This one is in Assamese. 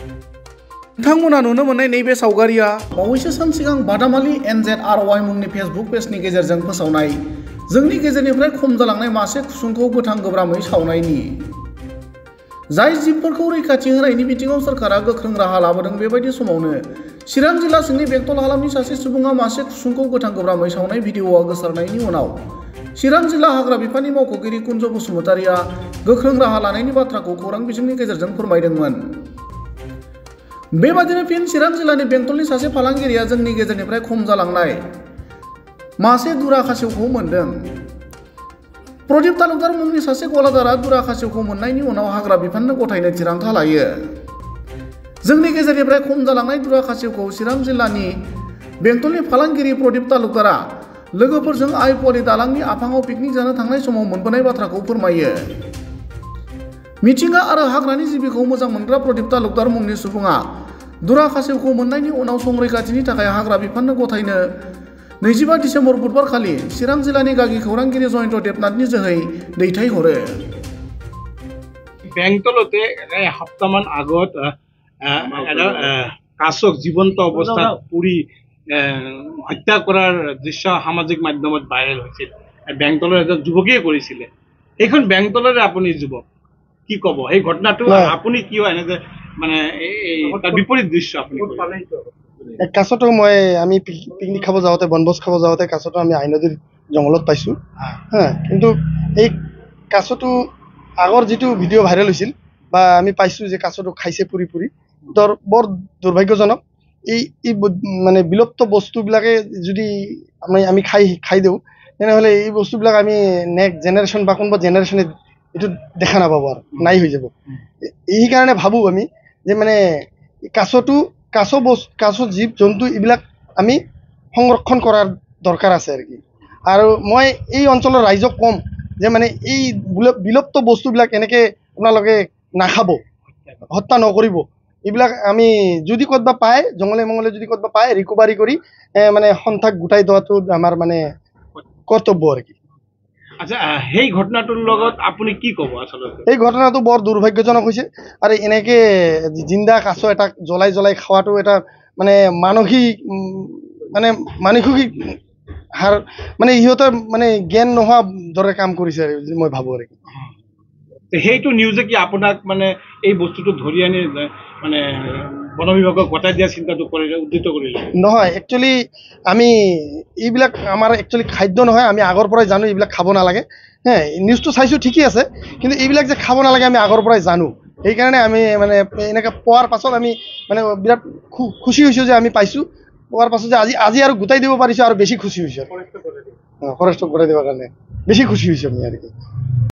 नोंथांमोना नुनो मोननाय नैबे सावगारिया बावैसो सान सिगां बादामालि NZRY मुंनि फेसबुक पेजनि गेजेरजों फोसावनाय जोंनि गेजेरनिफ्राय खम जालांनाय मासे खुसुंखौ गोथां गोब्रामै सावनायनि। जाय जिबफोरखौ रैखाथि होनायनि बिथिङाव सोरखारा गोख्रों राहा लाबोदों बेबायदि समावनो चिरां जिल्ला सिंनि बेंटल हालामनि सासे सुबुङा मासे खुसुंखौ गोथां गोब्रामै सावनाय भिडिअ'आ गोसारनायनि उनाव चिरां जिल्ला हाग्रा बिफाननि मावख'गिरि कुन्ज बसुमतारिया गोख्रों राहा लानायनि बाथ्राखौ खौरां बिजोंनि गेजेरजों फोरमायदोंमोन। बेबादिनो फिन चिरां जिल्लानि बेंटलनि सासे फालांगिरिया जोंनि गेजेरनिफ्राय खम जालांनाय मासे दुरा खासेवखौ मोनदों। प्रदीप तालुकदार मुंनि सासे गलादारा दुरा खासेवखौ मोननायनि उनाव हाग्रा बिफाननो गथायनो थिरांथा लायो। जोंनि गेजेरनिफ्राय खम जालांनाय दुरा खासेवखौ चिरां जिल्लानि बेंटलनि फालांगिरि प्रदीप तालुकदारा लोगोफोरजों आइपवालि दालांनि आफाङाव पिकनिक जानो थांनाय समाव मोनबोनाय बाथ्राखौ फोरमायो। मिथिंगा आरो हाग्रानि जिबिखौ मोजां मोनग्रा प्रदीप तालुकदार मुंनि सुबुङा दुरा खासेवखौ मोननायनि उनाव संरैखाथिनि थाखाय हाग्रा बिफाननो गथायनो 25 डिसेम्बर बुधबार खालि चिरां जिल्लानि गागि खौरांगिरि जयन्त देबनाथनि जोहै दैथायहरो। बेंटलते সপ্তাহমান আগত কাছক জীৱন্ত অৱস্থাত পুৰি হত্যা কৰাৰ দৃশ্য সামাজিক মাধ্যমত ভাইৰেল হৈছিল। বেংটলৰ এজন যুৱকে কৰিছিলে। এইখন বেংটলৰে আপুনি যুৱক, কি ক'ব এই ঘটনাটো? আপুনি কিয় এনে যে মানে তাৰ বিপৰীত দৃশ্য আপুনি কাছটো আমি পিকনিক খাব যাওঁতে বনভোজ খাব যাওঁতে কাছটো আমি আইনদীৰ জংঘলত পাইছোঁ। কিন্তু এই কাছটো আগৰ যিটো ভিডিঅ' ভাইৰেল হৈছিল বা আমি পাইছোঁ যে কাছটো খাইছে পুৰি পুৰি, বৰ দুৰ্ভাগ্যজনক। এই মানে বিলুপ্ত বস্তুবিলাকে যদি আমি খাই দিওঁ তেনেহ'লে এই বস্তুবিলাক আমি নেক্সট জেনেৰেশ্যন বা কোনোবা জেনেৰেশ্যনে এইটো দেখা নাপাব আৰু নাই হৈ যাব। সেইকাৰণে ভাবোঁ আমি যে মানে কাছ জীৱ জন্তু এইবিলাক আমি সংৰক্ষণ কৰাৰ দৰকাৰ আছে আৰু কি। আৰু মই এই অঞ্চলৰ ৰাইজক ক'ম যে মানে এই বিলুপ্ত বস্তুবিলাক এনেকৈ আপোনালোকে নাখাব, হত্যা নকৰিব। এইবিলাক আমি যদি ক'ৰবাত পায় জংঘলে মংগলে যদি ক'ৰবাত পায় ৰিকভাৰী কৰি মানে সন্থাক গোটাই দিয়াটো আমাৰ মানে কৰ্তব্য আৰু কি। আচ্ছা, সেই ঘটনাটোৰ লগত আপুনি কি ক'ব? আচলতে এই ঘটনাটো বৰ দুৰ্ভাগ্যজনক হৈছে আৰু এনেকৈ জিন্দা কাছ এটাক জ্বলাই খোৱাটো এটা মানে মানসিক হাৰ মানে ইহঁতৰ মানে জ্ঞান নোহোৱা দৰে কাম কৰিছে মই ভাবোঁ আৰু কি। সেইটো নিউজে কি আপোনাক মানে এই বস্তুটো ধৰি আনি মানে বন বিভাগক গতাই দিয়া চিন্তাটো কৰিলে, উদ্দিত কৰিলে? নহয়, একচুৱেলি আমি এইবিলাক আমাৰ একচুৱেলি খাদ্য নহয়। আমি আগৰ পৰাই জানো এইবিলাক খাব নালাগে। নিউজটো চাইছোঁ ঠিকেই আছে, কিন্তু এইবিলাক যে খাব নালাগে আমি আগৰ পৰাই জানো। সেইকাৰণে আমি মানে এনেকৈ পোৱাৰ পাছত আমি মানে বিৰাট খুচি হৈছোঁ যে আমি পাইছোঁ। পোৱাৰ পাছত যে আজি আৰু গোটাই দিব পাৰিছোঁ আৰু বেছি খুচি হৈছোঁ। ফৰেষ্টক গোটাই দিবৰ কাৰণে বেছি খুচি হৈছোঁ আমি আৰু কি।